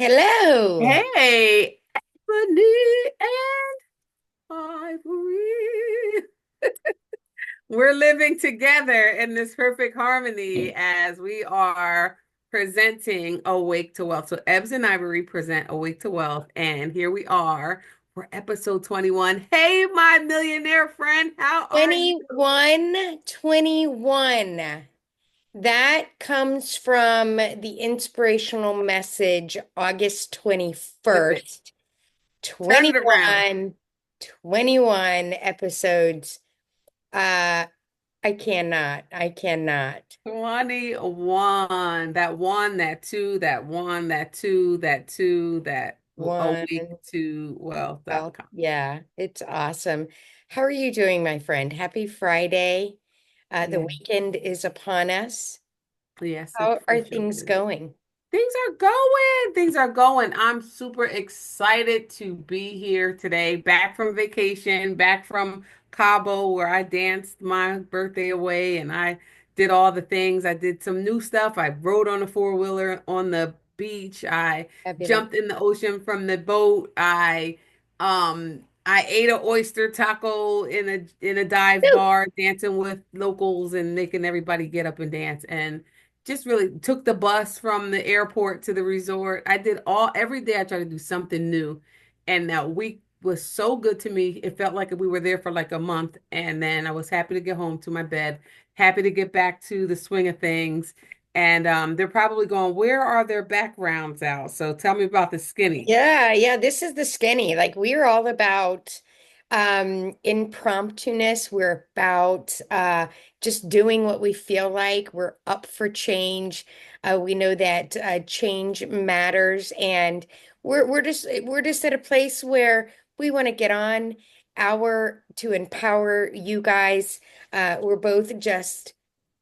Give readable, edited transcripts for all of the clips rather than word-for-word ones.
Hello. Hey, Ebony and Ivory. We're living together in this perfect harmony as we are presenting Awake to Wealth. So Ebbs and Ivory present Awake to Wealth, and here we are for episode 21. Hey, my millionaire friend, how are you? 21. That comes from the inspirational message August Flip it. 21st. Turn it around. 21, 21 episodes. Uh, I cannot. 21. That one, that two, that one, that two, that two, that One, awake to well, wealth.com. yeah, it's awesome. How are you doing, my friend? Happy Friday. The Yeah. weekend is upon us. Yes, it How for are sure things is. going? Things are going. Things are going. I'm super excited to be here today. Back from vacation, back from Cabo, where I danced my birthday away and I did all the things. I did some new stuff. I rode on a four-wheeler on the beach. I Fabulous. jumped in the ocean from the boat. I ate a oyster taco in a dive bar, dancing with locals and making everybody get up and dance. And just really took the bus from the airport to the resort. I did all every day I tried to do something new. And that week was so good to me. It felt like we were there for like a month. And then I was happy to get home to my bed, happy to get back to the swing of things. And they're probably going, where are their backgrounds out? So tell me about the skinny. Yeah, this is the skinny. Like we're all about impromptu-ness. We're about just doing what we feel like. We're up for change. We know that change matters, and we're just at a place where we want to get on our to empower you guys. We're both just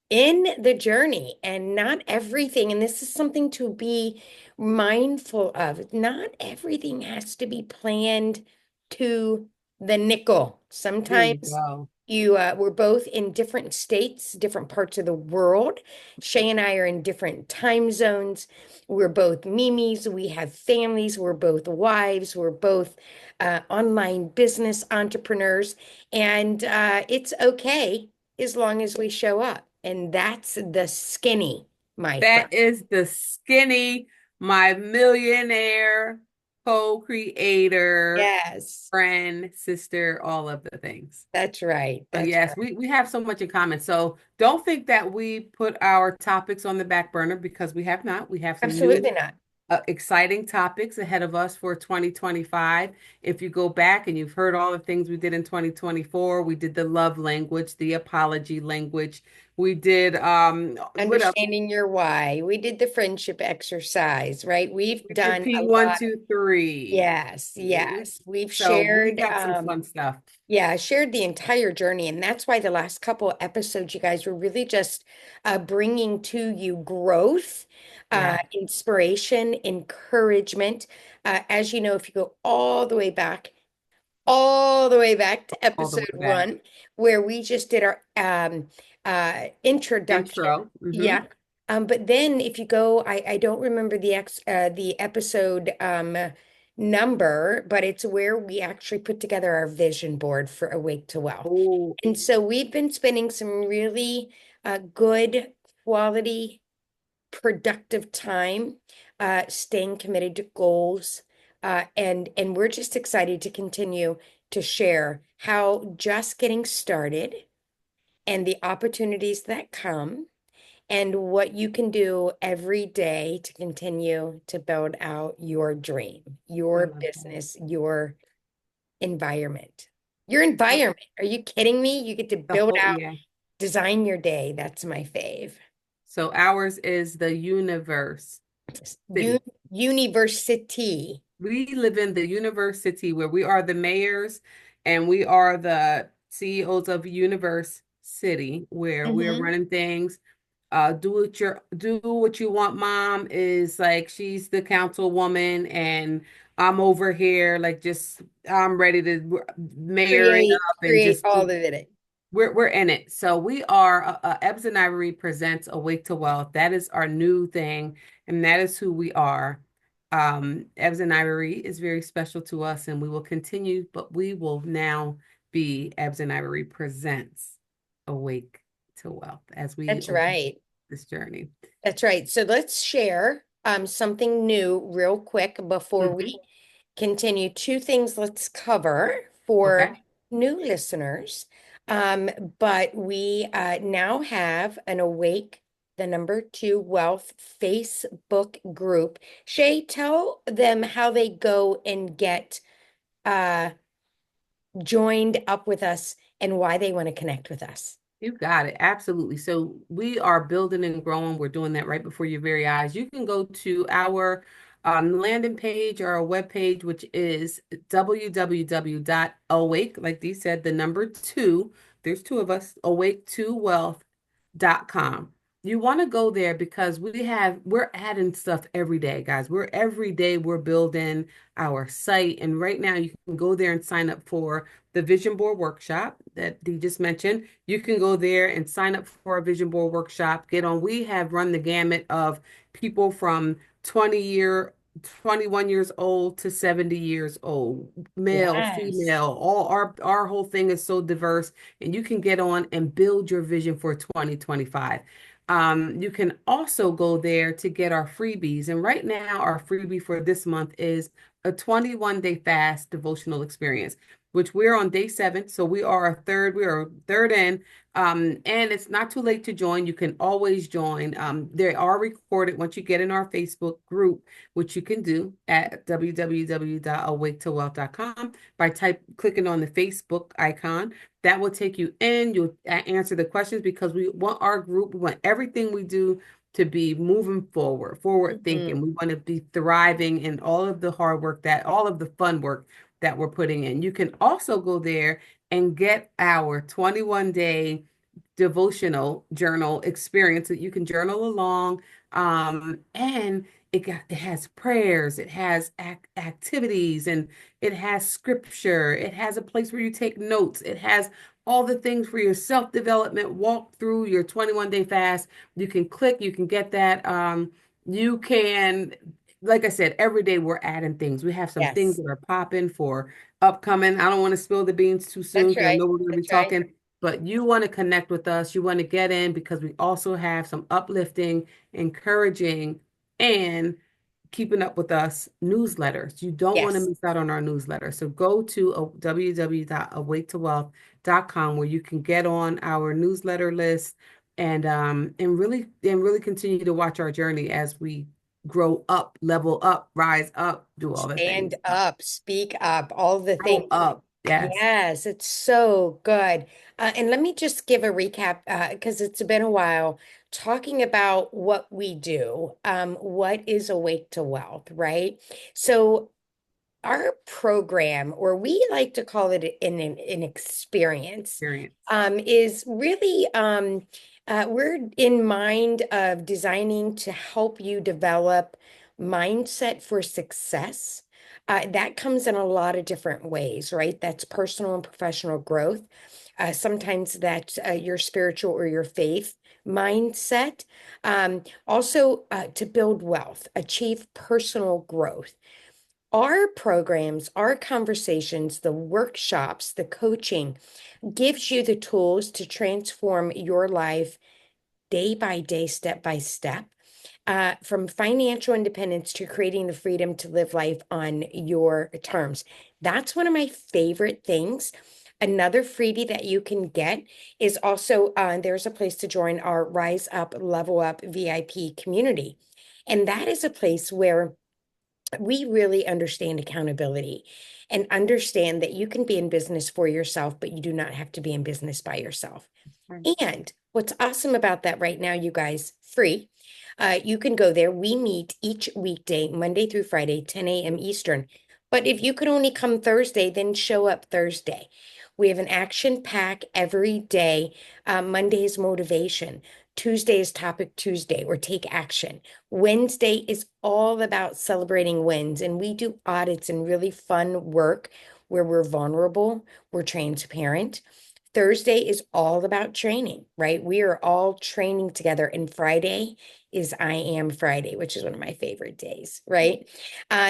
in the journey and not everything, and this is something to be mindful of. Not everything has to be planned to the nickel. There you Sometimes go. we're both in different states, different parts of the world. Shay and I are in different time zones. We're both Mimis. We have families. We're both wives. We're both online business entrepreneurs. And it's okay as long as we show up. And that's the skinny, my friend. That is the skinny, my millionaire co-creator, Yes, friend, sister, all of the things. that's right. So That's yes, right. we have so much in common. So don't think that we put our topics on the back burner because we have not. We have some new Absolutely not. exciting topics ahead of us for 2025. If you go back and you've heard all the things we did in 2024, we did the love language, the apology language. We did what else? Understanding your why. We did the friendship exercise, right? We've We did done a P one, lot. two, three. Yes. We've So we shared, got some fun stuff. yeah, shared the entire journey. And that's why the last couple of episodes, you guys were really just bringing to you growth, Yeah, inspiration, encouragement. As you know, if you go all the way back to all the episode way back. one, where we just did our introduction. Intro. Yeah. But then if you go, I don't remember the episode number, but it's where we actually put together our vision board for Awake to Wealth. Oh, And so we've been spending some really good quality productive time, staying committed to goals, and we're just excited to continue to share how just getting started and the opportunities that come and what you can do every day to continue to build out your dream, I your love that. business, your environment. Your Oh, environment. Are you kidding me? You get to the build whole, out, yeah. design your day. That's my fave. So ours is the universe U city. University. We live in the university where we are the mayors and we are the CEOs of Universe City, where we're Hmm. running things. Do what you want, mom is like she's the councilwoman and I'm over here like just I'm ready to mayor it Create, up and create just all of it. we're in it. So we are Ebbs and Ivory presents Awake to Wealth. That is our new thing, and that is who we are. Ebs and Ivory is very special to us, and we will continue, but we will now be Ebs and Ivory Presents Awake to Wealth as we That's open right. this journey. That's right. So let's share something new real quick before we Mhm. continue. Two things let's cover for Okay. new listeners. Um, but we now have an Awake, the number two Wealth Facebook group. Shay, tell them how they go and get uh, joined up with us and why they want to connect with us. You got it. Absolutely. So we are building and growing. We're doing that right before your very eyes. You can go to our landing page or our webpage, which is www.awake, like Dee said, the number two, there's two of us, awake2wealth.com. You want to go there because we're adding stuff every day, guys. Every day we're building our site. And right now you can go there and sign up for the vision board workshop that Dee just mentioned. You can go there and sign up for a vision board workshop. Get on. We have run the gamut of people from 21 years old to 70 years old, male, Yes. female, all our whole thing is so diverse, and you can get on and build your vision for 2025. You can also go there to get our freebies. And right now, our freebie for this month is a 21-day fast devotional experience, which we're on day 7. So we are third in. And it's not too late to join. You can always join. They are recorded once you get in our Facebook group, which you can do at www.awake2wealth.com by clicking on the Facebook icon. That will take you in. You'll answer the questions because we want our group, we want everything we do to be moving forward thinking. Mhm. We want to be thriving in all of the hard work all of the fun work that we're putting in. You can also go there and get our 21-day devotional journal experience that you can journal along. And it has prayers, it has activities, and it has scripture. It has a place where you take notes. It has all the things for your self-development. Walk through your 21-day fast. You can click, you can get that. You can, like I said, every day we're adding things. We have some things Yes. that are popping for upcoming. I don't want to spill the beans too soon That's because I right. know we're going to be That's right. talking, but you want to connect with us. You want to get in because we also have some uplifting, encouraging, and keeping up with us newsletters. You don't want to Yes. miss out on our newsletter. So go to www.awake2wealth.com where you can get on our newsletter list and really continue to watch our journey as we grow up, level up, rise up, do all the Stand things. up, speak up, all the things. Grow up. Yes. Yes, it's so good. And let me just give a recap because it's been a while talking about what we do. What is Awake to Wealth, right? So our program, or we like to call it an experience, Experience. is really we're in mind of designing to help you develop mindset for success. That comes in a lot of different ways, right? That's personal and professional growth. Sometimes that's your spiritual or your faith mindset. Also, to build wealth, achieve personal growth. Our programs, our conversations, the workshops, the coaching gives you the tools to transform your life day by day, step by step, from financial independence to creating the freedom to live life on your terms. That's one of my favorite things. Another freebie that you can get is also there's a place to join our Rise Up, Level Up VIP community. And that is a place where we really understand accountability and understand that you can be in business for yourself, but you do not have to be in business by yourself. Right. And what's awesome about that right now, you guys, free. You can go there. We meet each weekday, Monday through Friday, 10 a.m. Eastern. But if you could only come Thursday, then show up Thursday. We have an action pack every day. Monday is motivation. Tuesday is Topic Tuesday or Take Action. Wednesday is all about celebrating wins, and we do audits and really fun work where we're vulnerable, we're transparent. Thursday is all about training, right? We are all training together. And Friday is I Am Friday, which is one of my favorite days, right?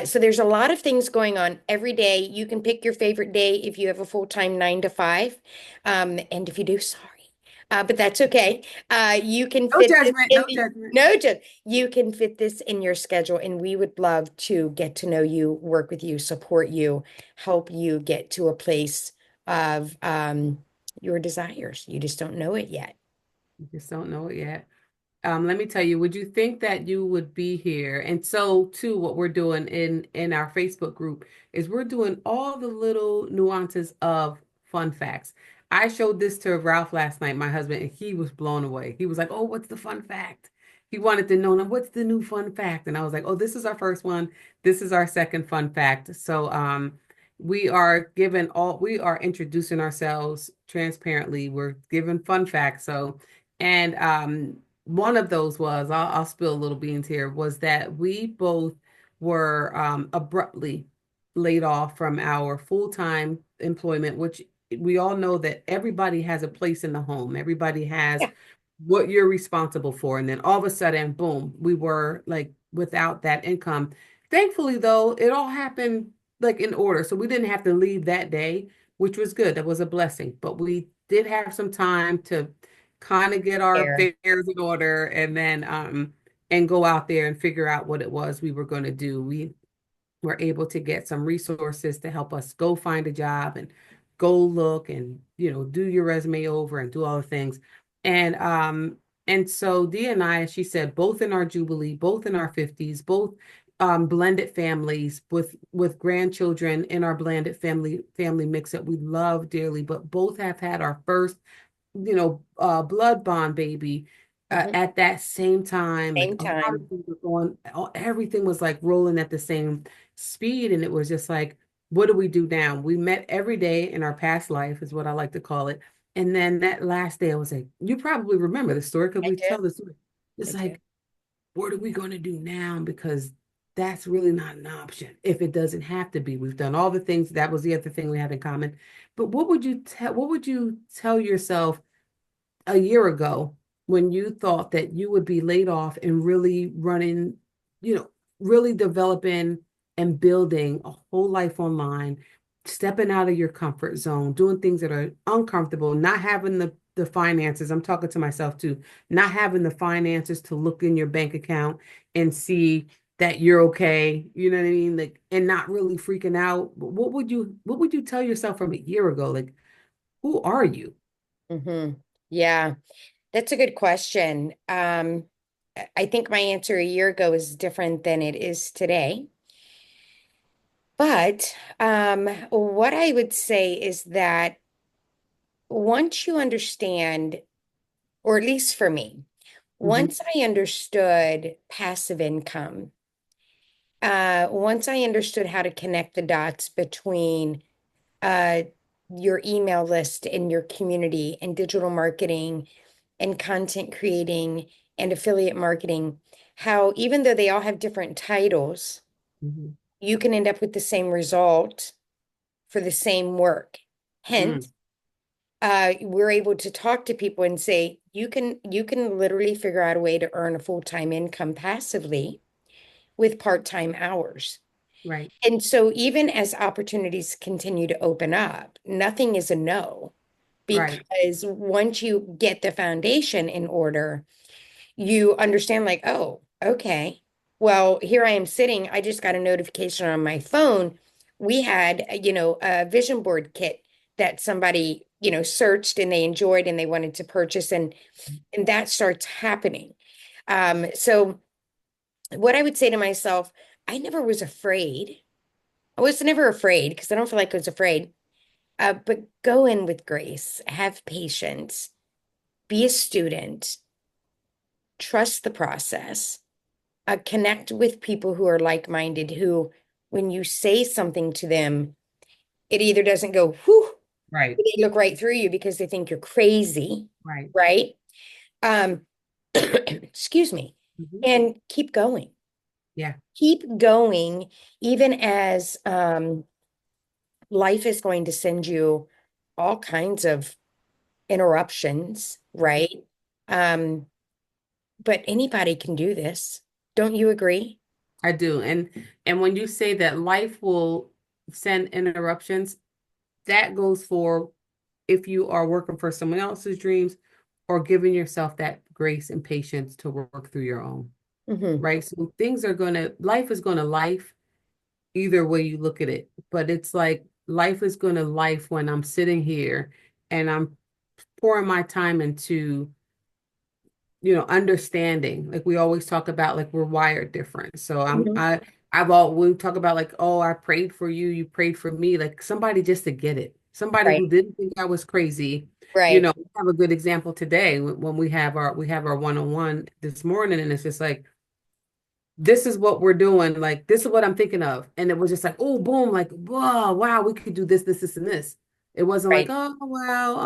So there's a lot of things going on every day. You can pick your favorite day if you have a full-time 9 to 5. And if you do, sorry. But that's okay. You can No fit this judgment, in no judgment. no, just you can fit this in your schedule, and we would love to get to know you, work with you, support you, help you get to a place of your desires. You just don't know it yet. You just don't know it yet. Let me tell you, would you think that you would be here? And so too, what we're doing in our Facebook group is we're doing all the little nuances of fun facts. I showed this to Ralph last night, my husband, and he was blown away. He was like, "Oh, what's the fun fact?" He wanted to know, "Now, what's the new fun fact?" And I was like, "Oh, this is our first one. This is our second fun fact." So, we are introducing ourselves transparently. We're giving fun facts. So, and one of those was, I'll spill a little beans here, was that we both were abruptly laid off from our full-time employment, which we all know that everybody has a place in the home. Everybody has Yeah, what you're responsible for. And then all of a sudden, boom, we were like without that income. Thankfully, though, it all happened like in order. So we didn't have to leave that day, which was good. That was a blessing. But we did have some time to kind of get our fair. affairs in order and go out there and figure out what it was we were going to do. We were able to get some resources to help us go find a job and go look and do your resume over and do all the things. And so Dee and I, as she said, both in our jubilee, both in our 50s, both blended families with grandchildren in our blended family mix that we love dearly, but both have had our first blood bond baby Mhm. at that same time. Like Same a lot of time. things were going, everything was like rolling at the same speed. And it was just like, what do we do now? We met every day in our past life, is what I like to call it. And then that last day, I was like, you probably remember the story. Could I we do. tell the story? I It's do. like, what are we going to do now? Because that's really not an option if it doesn't have to be. We've done all the things. That was the other thing we had in common. But what would you tell yourself a year ago when you thought that you would be laid off and really running, you know, really developing and building a whole life online, stepping out of your comfort zone, doing things that are uncomfortable, not having the finances. I'm talking to myself too, not having the finances to look in your bank account and see that you're okay, you know what I mean? Like, and not really freaking out. What would you tell yourself from a year ago? Like, who are you? Yeah, that's a good question. I think my answer a year ago is different than it is today. But what I would say is that once you understand, or at least for me, Hmm. once I understood passive income, once I understood how to connect the dots between uh, your email list and your community and digital marketing and content creating and affiliate marketing, how even though they all have different titles, Hmm. you can end up with the same result for the same work. Mm, Hence, we're able to talk to people and say, you can literally figure out a way to earn a full-time income passively with part-time hours. right, And so even as opportunities continue to open up, nothing is a no, right, because once you get the foundation in order, you understand like, oh, okay. Well, here I am sitting. I just got a notification on my phone. We had, a vision board kit that somebody, searched and they enjoyed and they wanted to purchase, and that starts happening. So what I would say to myself, I never was afraid. I was never afraid because I don't feel like I was afraid. But go in with grace, have patience, be a student, trust the process, connect with people who are like-minded, who, when you say something to them, it either doesn't go, whew, right, they look right through you because they think you're crazy, right. right? Um, excuse me, Hmm. and keep going. Yeah, Keep going, even as life is going to send you all kinds of interruptions, right? Um, but anybody can do this. Don't you agree? I do. And when you say that life will send interruptions, that goes for if you are working for someone else's dreams or giving yourself that grace and patience to work through your own, Hmm. right? So life is gonna life either way you look at it. But it's like life is gonna life when I'm sitting here and I'm pouring my time into understanding. Like we always talk about, like we're wired different. So Hmm. we talk about like, oh, I prayed for you, you prayed for me, like somebody just to get it. Somebody Right, who didn't think I was crazy. right, We have a good example today when we have our one-on-one this morning, and it's just like this is what we're doing. Like, this is what I'm thinking of. And it was just like, oh, boom, like, whoa, wow, we could do this, this, this, and this. It wasn't like, right. oh, well,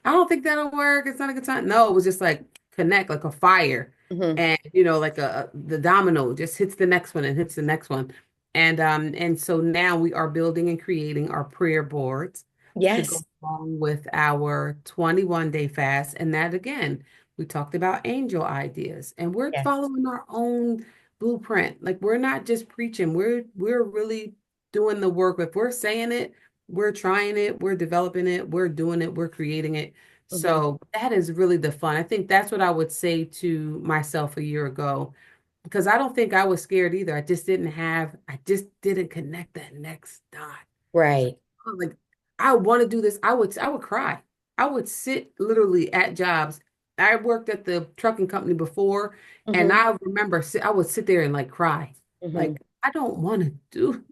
I don't think that'll work. It's not a good time. No, it was just like connect, like a fire. Hmm. And, like the domino just hits the next one and hits the next one. And so now we are building and creating our prayer boards to go Yes, along with our 21-day fast. And that again, we talked about angel ideas, and we're yes. following our own blueprint. Like we're not just preaching, we're really doing the work. If we're saying it, we're trying it, we're developing it, we're doing it, we're creating it. Hmm. So that is really the fun. I think that's what I would say to myself a year ago, because I don't think I was scared either. I just didn't connect that next dot. Right. Like I want to do this. I would cry. I would sit literally at jobs. I worked at the trucking company before, and Hmm. I remember I would sit there and like cry. Hmm. Like I don't want to do.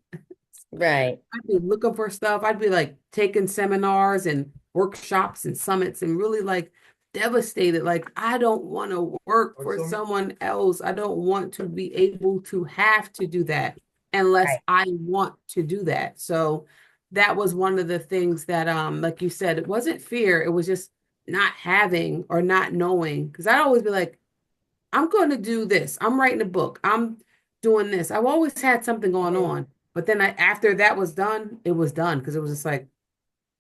Right. I'd be looking for stuff. I'd be like taking seminars and workshops and summits and really like devastated. Like, I don't want to work for someone else. I don't want to be able to have to do that unless Right. I want to do that. So that was one of the things that, like you said, it wasn't fear. It was just not having or not knowing. Because I'd always be like, I'm going to do this. I'm writing a book. I'm doing this. I've always had something going Mhm. on. But then after that was done, it was done because it was just like,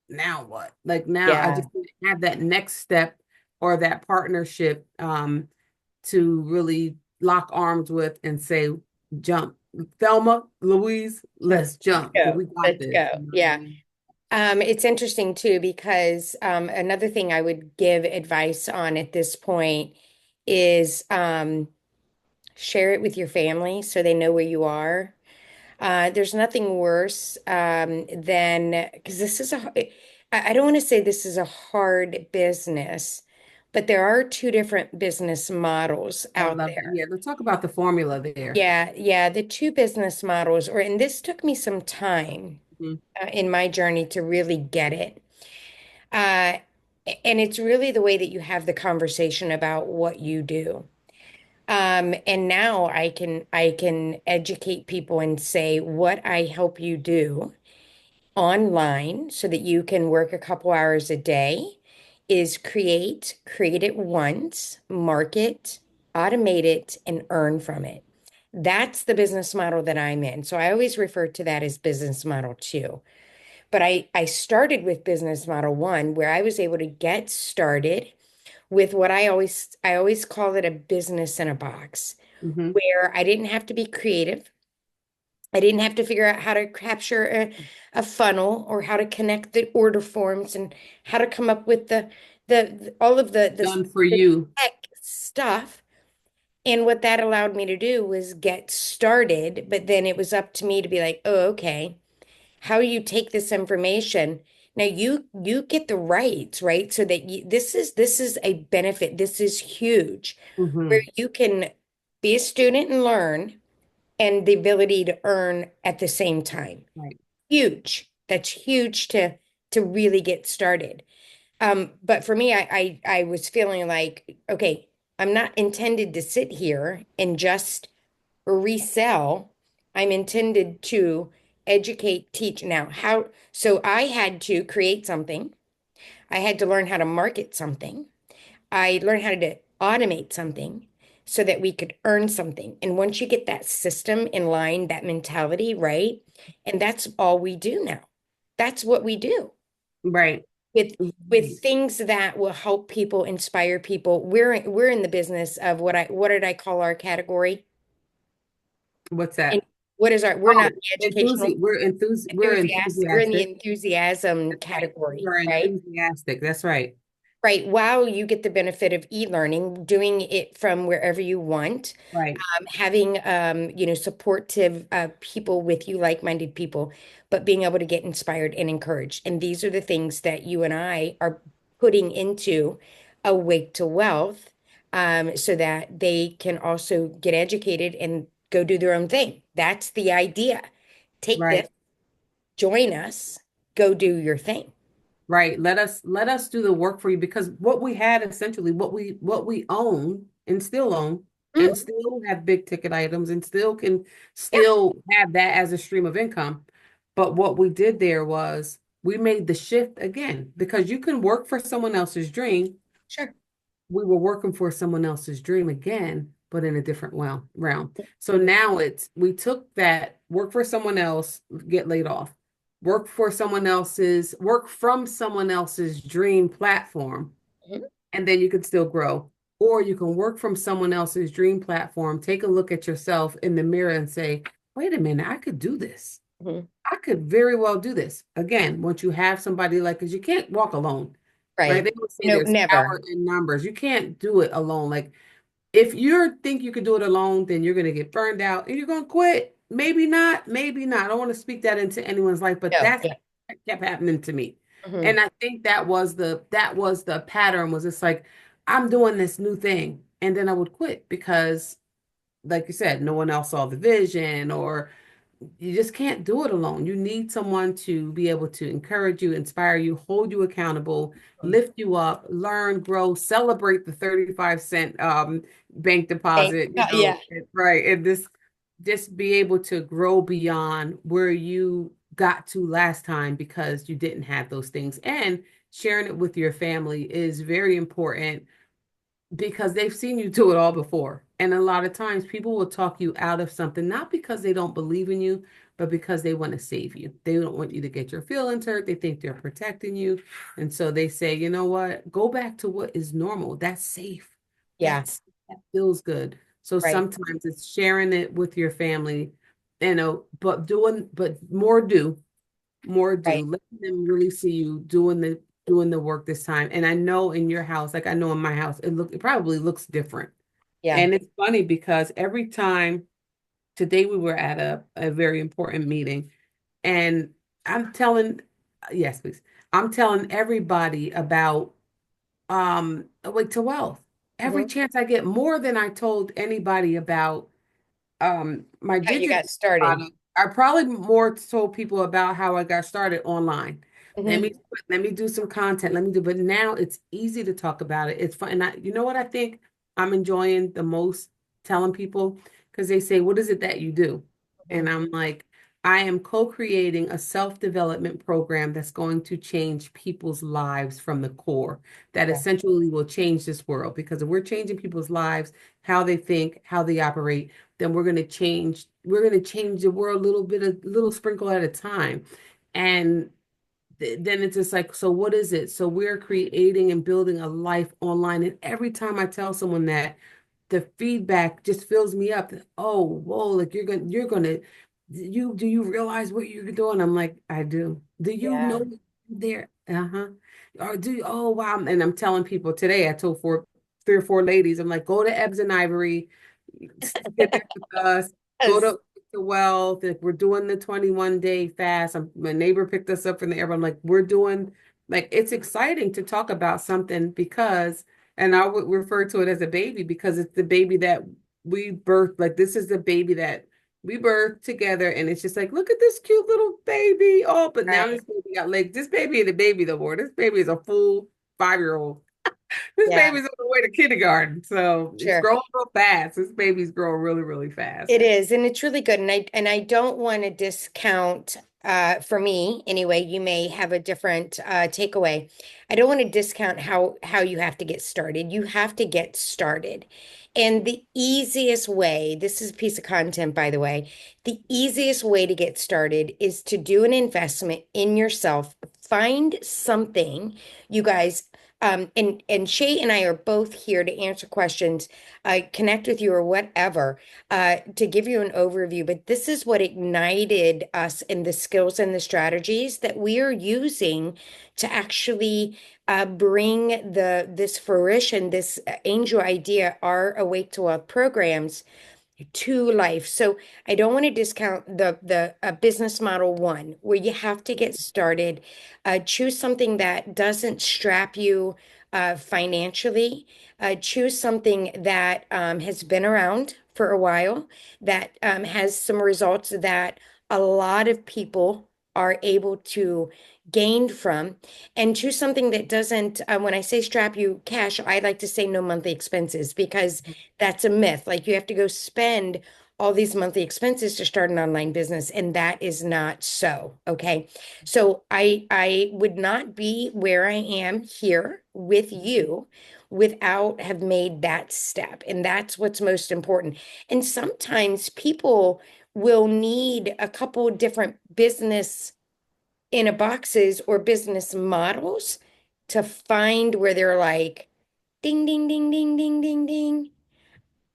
now what? Like now I Yeah. just didn't have that next step or that partnership to really lock arms with and say, jump. Thelma, Louise, let's Let's jump because go. we got Let's this. go. You know what I Yeah. mean? It's interesting too because another thing I would give advice on at this point is share it with your family so they know where you are. There's nothing worse than because this is I don't want to say this is a hard business, but there are two different business models I out love that. there. Yeah, let's talk about the formula there. Yeah, yeah, the two business models, and this took me some time Mhm. in my journey to really get it. Uh, and it's really the way that you have the conversation about what you do. And now I can educate people and say what I help you do online so that you can work a couple hours a day is create it once, market, automate it, and earn from it. That's the business model that I'm in. So I always refer to that as business model two. But I started with business model one, where I was able to get started with what I always call it a business in a box, Mhm. where I didn't have to be creative. I didn't have to figure out how to capture a funnel or how to connect the order forms and how to come up with all of Done for the you. tech stuff. And what that allowed me to do was get started, but then it was up to me to be like, oh, okay, how you take this information. Now you get the rights, right? So that this is a benefit. This is huge, where Hmm. you can be a student and learn and the ability to earn at the same time. Right. Huge. That's huge to really get started. But for me, I was feeling like, okay, I'm not intended to sit here and just resell. I'm intended to educate, teach. Now, how, so I had to create something. I had to learn how to market something. I learned how to automate something so that we could earn something. And once you get that system in line, that mentality, right? And that's all we do now. That's what we do. Right. with Right. things that will help people, inspire people. We're in the business of what did I call our category? What's And that? what is our, we're not Oh, the educational we're enthusiastic, we're in the enthusiastic. enthusiasm That's right. category, We're right? enthusiastic. That's right. Right. While you get the benefit of e-learning, doing it from wherever you want, Right. having supportive people with you, like-minded people, but being able to get inspired and encouraged. And these are the things that you and I are putting into Awake to Wealth, so that they can also get educated and go do their own thing. That's the idea. Take this, Right. join us, go do your thing. Right. Let us do the work for you because what we had essentially what we own and still own and Mhm. still have big ticket items and still can Yep. still have that as a stream of income. But what we did there was we made the shift again because you can work for someone else's dream. Sure. We were working for someone else's dream again, but in a different realm. So now it's we took that work for someone else, get laid off, work from someone else's dream platform, Mhm. and then you can still grow. Or you can work from someone else's dream platform, take a look at yourself in the mirror and say, wait a minute, I could do this. Mhm. I could very well do this. Again, once you have somebody like, because you can't walk alone, right? Right. They would say No, there's never. power in numbers. You can't do it alone. Like if you think you could do it alone, then you're going to get burned out and you're going to quit. Maybe not, maybe not. I don't want to speak that into anyone's life, but No. that kept happening to me. Mhm. And I think that was the pattern was it's like I'm doing this new thing and then I would quit because like you said, no one else saw the vision or you just can't do it alone. You need someone to be able to encourage you, inspire you, hold you accountable, lift you up, learn, grow, celebrate the 35 cent bank Okay. deposit, Yeah. right. And this just be able to grow beyond where you got to last time because you didn't have those things. And sharing it with your family is very important because they've seen you do it all before. And a lot of times people will talk you out of something, not because they don't believe in you, but because they want to save you. They don't want you to get your feelings hurt. They think they're protecting you. And so they say, you know what? Go back to what is normal. That's safe. Yeah. That feels good. So Right. sometimes it's sharing it with your family, but more do. Right. Let them really see you doing the work this time. And I know in your house, like I know in my house, it probably looks different. Yeah. And it's funny because every time today we were at a very important meeting and I'm telling yes, please. I'm telling everybody about Awake to Wealth. Every Mhm. chance I get more than I told anybody about my How you digital got started. product. I probably more told people about how I got started online. Let Hmm. me let me do some content. Let me do, but now it's easy to talk about it. It's fun. And you know what I think I'm enjoying the most telling people because they say, "What is it that you do?" Hmm. And I'm like, I am co-creating a self-development program that's going to change people's lives from the core, that Yeah. essentially will change this world. Because if we're changing people's lives, how they think, how they operate, then we're going to change the world a little sprinkle at a time. And then it's just like, so what is it? So we're creating and building a life online. And every time I tell someone that, the feedback just fills me up. Oh, whoa, like you do you realize what you're doing? I'm like, I do. Do you Yeah. know there? Uh-huh. Or do you, oh wow. And I'm telling people today, I told 3 or 4 ladies, I'm like, go to Ebs and Ivory, connect with us, go Yes. to Wealth. If we're doing the 21-day fast, my neighbor picked us up from the airport. I'm like, we're doing like it's exciting to talk about something because and I would refer to it as a baby because it's the baby that we birthed. Like this is the baby that we birthed together, and it's just like, look at this cute little baby. Oh, but now Right. this baby got legs. This baby ain't a baby no more. This baby is a full 5-year-old. This Yeah. baby's on the way to kindergarten, so it's Sure. growing real fast. This baby's growing really, really fast. It is, and it's really good. And I don't want to discount, for me anyway, you may have a different takeaway. I don't want to discount how you have to get started. You have to get started. And the easiest way, this is a piece of content, by the way, the easiest way to get started is to do an investment in yourself find something, you guys. And Shay and I are both here to answer questions, connect with you or whatever, to give you an overview. But this is what ignited us in the skills and the strategies that we are using to actually bring this fruition, this angel idea, our Awake to Wealth programs to life. So I don't want to discount the business model one, where you have to get started. Choose something that doesn't strap you financially. Choose something that has been around for a while, that has some results that a lot of people are able to gain from, and choose something that doesn't, when I say strap you cash, I like to say no monthly expenses, because that's a myth. Like, you have to go spend all these monthly expenses to start an online business, and that is not so. Okay. So I would not be where I am here with you without have made that step. And that's what's most important. And sometimes people will need a couple of different business in a boxes or business models to find where they're like, ding, ding, ding, ding, ding, ding, ding.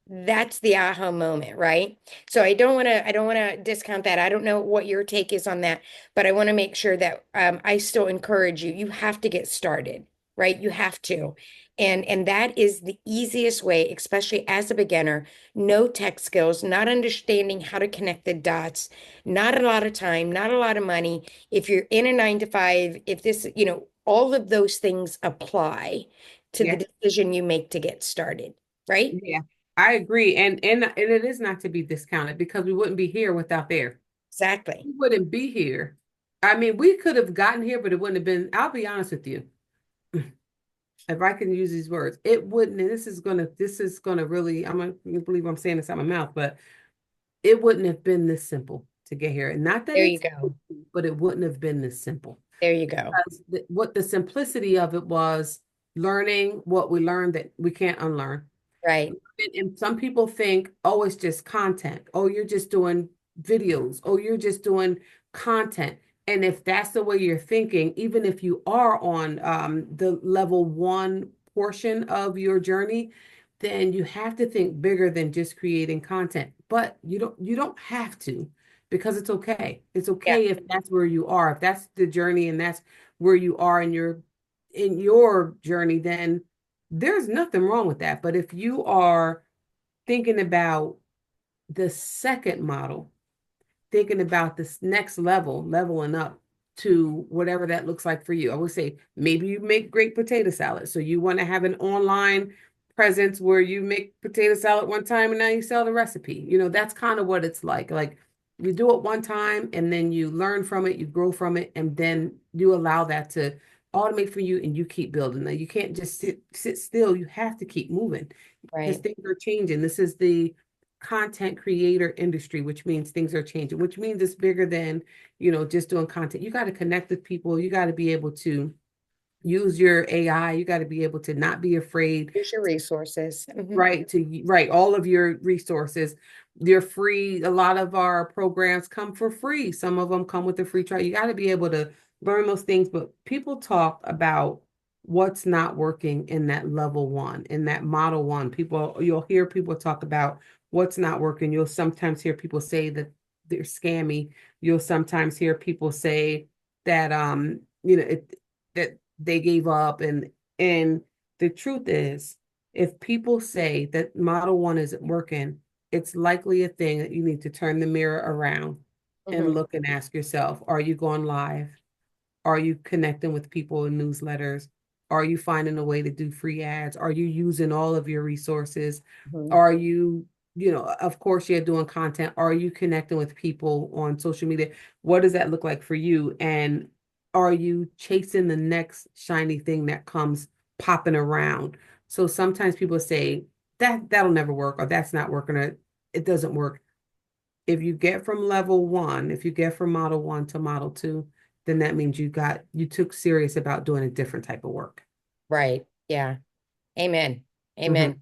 That's the aha moment, right? So I don't want to discount that. I don't know what your take is on that, but I want to make sure that I still encourage you. You have to get started, right? You have to. And that is the easiest way, especially as a beginner, no tech skills, not understanding how to connect the dots, not a lot of time, not a lot of money. If you're in a 9 to 5, if this, all of those things apply to the Yeah. decision you make to get started, right? Yeah. I agree. And it is not to be discounted because we wouldn't be here without there. Exactly. We wouldn't be here. I mean, we could have gotten here, but it wouldn't have been, I'll be honest with you. If I can use these words, it wouldn't, and this is gonna really, I'm gonna you believe I'm saying this out of my mouth, but it wouldn't have been this simple to get here. And not that There you it's, go. but it wouldn't have been this simple. There you go. Because what the simplicity of it was learning what we learned that we can't unlearn. Right. And some people think, oh, it's just content. Oh, you're just doing videos. Oh, you're just doing content. And if that's the way you're thinking, even if you are on the level one portion of your journey, then you have to think bigger than just creating content. But you don't have to, because it's okay. It's Yeah. okay if that's where you are. If that's the journey and that's where you are in your journey, then there's nothing wrong with that. But if you are thinking about the second model, thinking about this next level, leveling up to whatever that looks like for you. I would say maybe you make great potato salad. So you want to have an online presence where you make potato salad one time and now you sell the recipe. That's kind of what it's like. Like, you do it one time and then you learn from it, you grow from it, and then you allow that to automate for you and you keep building. Now you can't just sit still. You have to keep moving because Right. things are changing. This is the content creator industry, which means things are changing, which means it's bigger than, just doing content. You got to connect with people. You got to be able to use your AI. You got to be able to not be afraid, Use your resources. right? To right all of your resources. They're free. A lot of our programs come for free. Some of them come with a free trial. You got to be able to learn those things. But people talk about what's not working in that level one, in that model one. You'll hear people talk about what's not working. You'll sometimes hear people say that they're scammy. You'll sometimes hear people say that that they gave up, and the truth is, if people say that model one isn't working, it's likely a thing that you need to turn the mirror around and Hmm. look and ask yourself, are you going live? Are you connecting with people in newsletters? Are you finding a way to do free ads? Are you using all of your resources? Hmm. Are you, of course, you're doing content. Are you connecting with people on social media? What does that look like for you? And are you chasing the next shiny thing that comes popping around? So sometimes people say that'll never work, or that's not working, or it doesn't work. If you get from level one, if you get from model one to model two, then that means you took serious about doing a different type of work. Right. Yeah. Amen. Hmm. Amen.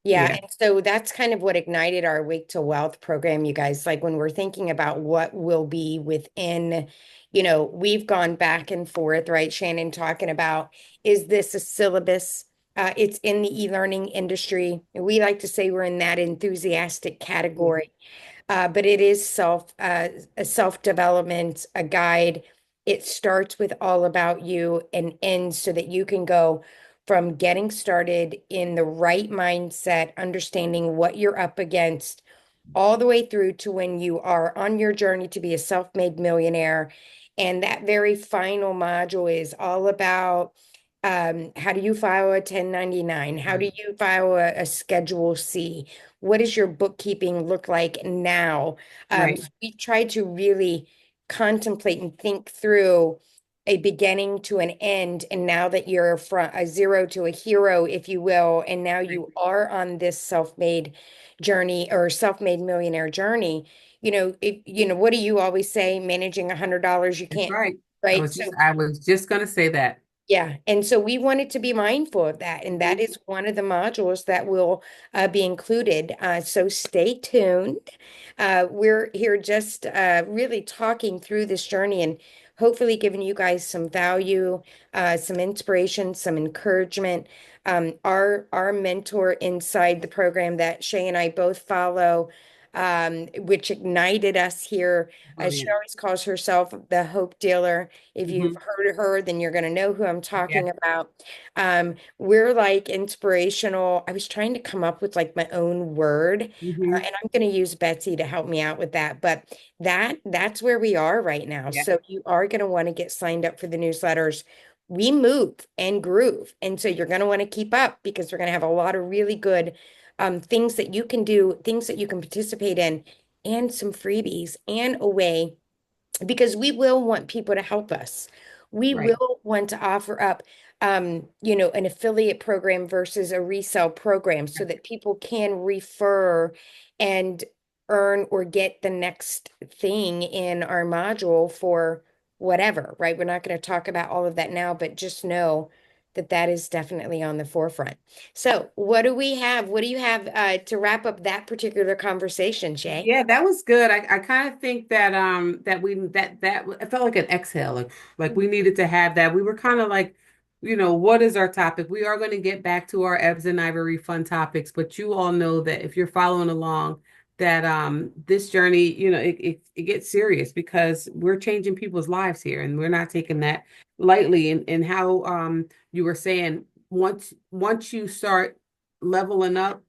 Yeah, Yeah. and so that's kind of what ignited our Wake to Wealth program, you guys. Like when we're thinking about what will be within, we've gone back and forth, right, Shannon, talking about is this a syllabus? It's in the e-learning industry. We like to say we're in that enthusiastic Mhm. category. But it is a self-development, a guide. It starts with all about you and ends so that you can go from getting started in the right mindset, understanding what you're up against, all the way through to when you are on your journey to be a self-made millionaire. And that very final module is all about how do you file a 1099? How do Right. you file a Schedule C? What does your bookkeeping look like now? Right. So we try to really contemplate and think through a beginning to an end. And now that you're from a zero to a hero, if you will, and now Right. you are on this self-made journey or self-made millionaire journey, what do you always say? Managing $100, you That's can't, right. right? So I was just gonna say that. yeah, and so we wanted to be mindful of that, and that Mhm. is one of the modules that will be included. So stay tuned. We're here just really talking through this journey and hopefully giving you guys some value, some inspiration, some encouragement. Our mentor inside the program that Shay and I both follow, which ignited us here. She Brilliant. always calls herself the Hope Dealer. If you've Hmm. heard of her, then you're going to know who I'm Yeah. talking about. We're like inspirational. I was trying to come up with like my own word, Hmm. and I'm going to use Betsy to help me out with that. But that's where we are right now. Yeah. So you are going to want to get signed up for the newsletters. We move and groove, and so you're going to want to keep up because we're going to have a lot of really good things that you can do, things that you can participate in, and some freebies and a way because we will want people to help us. We Right. will want to offer up, an affiliate program versus a resale program so that people can refer and earn or get the next thing in our module for whatever, right? We're not going to talk about all of that now, but just know that that is definitely on the forefront. So, what do we have? What do you have to wrap up that particular conversation, Shay? Yeah, that was good. I kind of think that that it felt like an exhale, like we needed to have that. We were kind of like, what is our topic? We are going to get back to our Ebbs and Ivory fun topics, but you all know that if you're following along, that this journey, it gets serious because we're changing people's lives here, and we're not taking that lightly. And how you were saying once you start leveling up,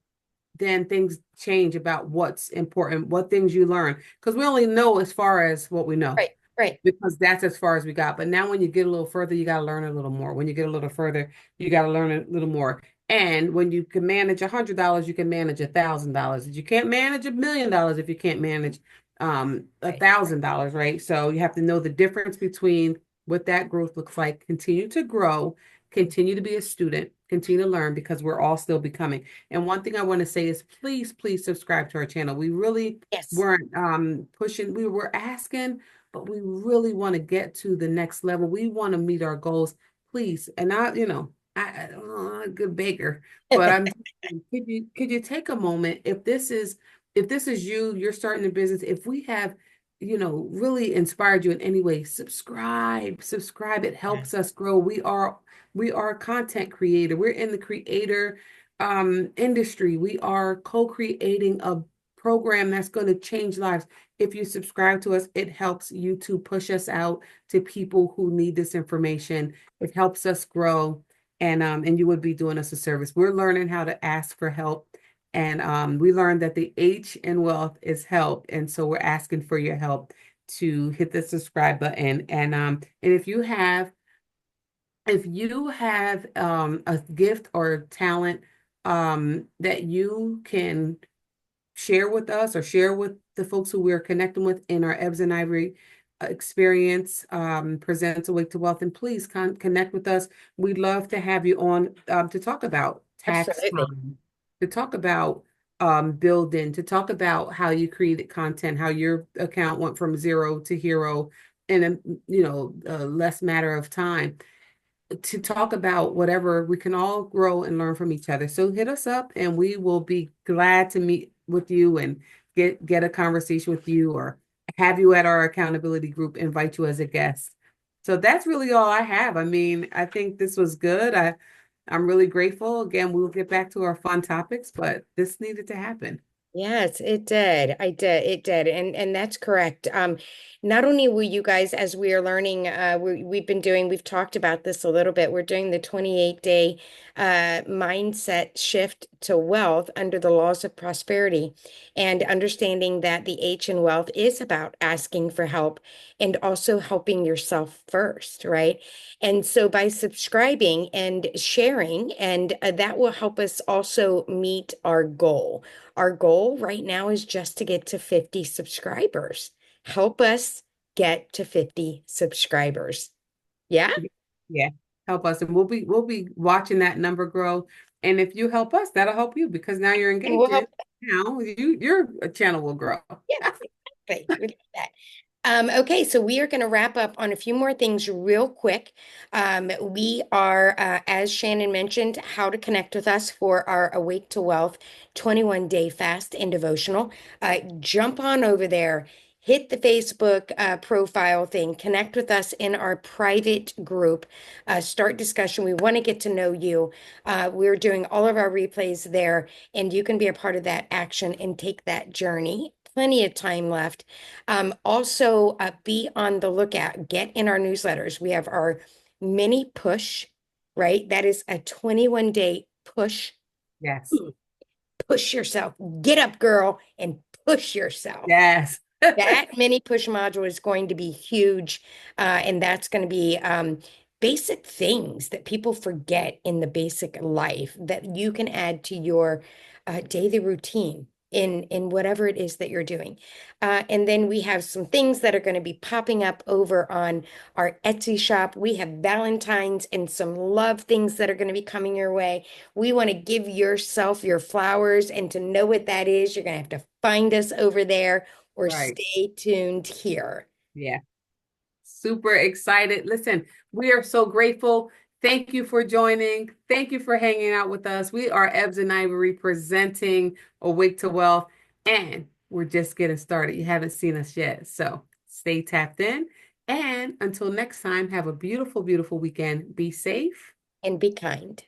then things change about what's important, what things you learn. Because we only know as far as what we know, Right, right. because that's as far as we got. But now when you get a little further, you got to learn a little more. When you get a little further, you got to learn a little more. And when you can manage $100, you can manage $1,000. You can't manage $1 million if you can't manage Right. $1,000, right? So you have to know the difference between what that growth looks like. Continue to grow, continue to be a student, continue to learn because we're all still becoming. And one thing I want to say is please, please subscribe to our channel. We really Yes. weren't pushing, we were asking, but we really want to get to the next level. We want to meet our goals, please. And I'm not a good baker, but I'm could you take a moment if this is you're starting a business, if we have really inspired you in any way, subscribe. It helps Yes. us grow. We are a content creator. We're in the creator industry. We are co-creating a program that's going to change lives. If you subscribe to us, it helps YouTube push us out to people who need this information. It helps us grow, and you would be doing us a service. We're learning how to ask for help, and we learned that the H in wealth is help, and so we're asking for your help to hit the subscribe button. And if you have a gift or talent that you can share with us or share with the folks who we're connecting with in our Ebbs and Ivory experience, presents Awake to Wealth, and please connect with us. We'd love to have you on to talk about tax Absolutely. time, to talk about building, to talk about how you created content, how your account went from zero to hero in a less matter of time. to talk about whatever. We can all grow and learn from each other. So hit us up and we will be glad to meet with you and get a conversation with you or have you at our accountability group, invite you as a guest. So that's really all I have. I mean, I think this was good. I'm really grateful. Again, we'll get back to our fun topics, but this needed to happen. Yes, it did. I did. It did. And that's correct. Not only will you guys, as we are learning, we've talked about this a little bit. We're doing the 28-day mindset shift to wealth under the laws of prosperity and understanding that the H in wealth is about asking for help and also helping yourself first, right? And so by subscribing and sharing, and that will help us also meet our goal. Our goal right now is just to get to 50 subscribers. Help us get to 50 subscribers. Yeah? Yeah, help us, and we'll be watching that number grow. And if you help us, that'll help you because now you're And we'll engaging. help. Now your channel will grow. Yes, exactly. We love that. Okay, so we are going to wrap up on a few more things real quick. We are, as Shannon mentioned, how to connect with us for our Awake to Wealth 21-day fast and devotional. Jump on over there, hit the Facebook profile thing, connect with us in our private group, start discussion. We want to get to know you. We're doing all of our replays there, and you can be a part of that action and take that journey. Plenty of time left. Also, be on the lookout. Get in our newsletters. We have our mini push, right? That is a 21-day push. Yes. Push yourself. Get up, girl, and push yourself. Yes. That mini push module is going to be huge, and that's going to be basic things that people forget in the basic life that you can add to your daily routine in whatever it is that you're doing. And then we have some things that are going to be popping up over on our Etsy shop. We have Valentine's and some love things that are going to be coming your way. We want to give yourself your flowers, and to know what that is, you're going to have to find us over there or Right. stay tuned here. Yeah. Super excited. Listen, we are so grateful. Thank you for joining. Thank you for hanging out with us. We are Ebs and Ivory presenting Awake to Wealth, and we're just getting started. You haven't seen us yet. So stay tapped in. And until next time, have a beautiful, beautiful weekend. Be safe. And be kind.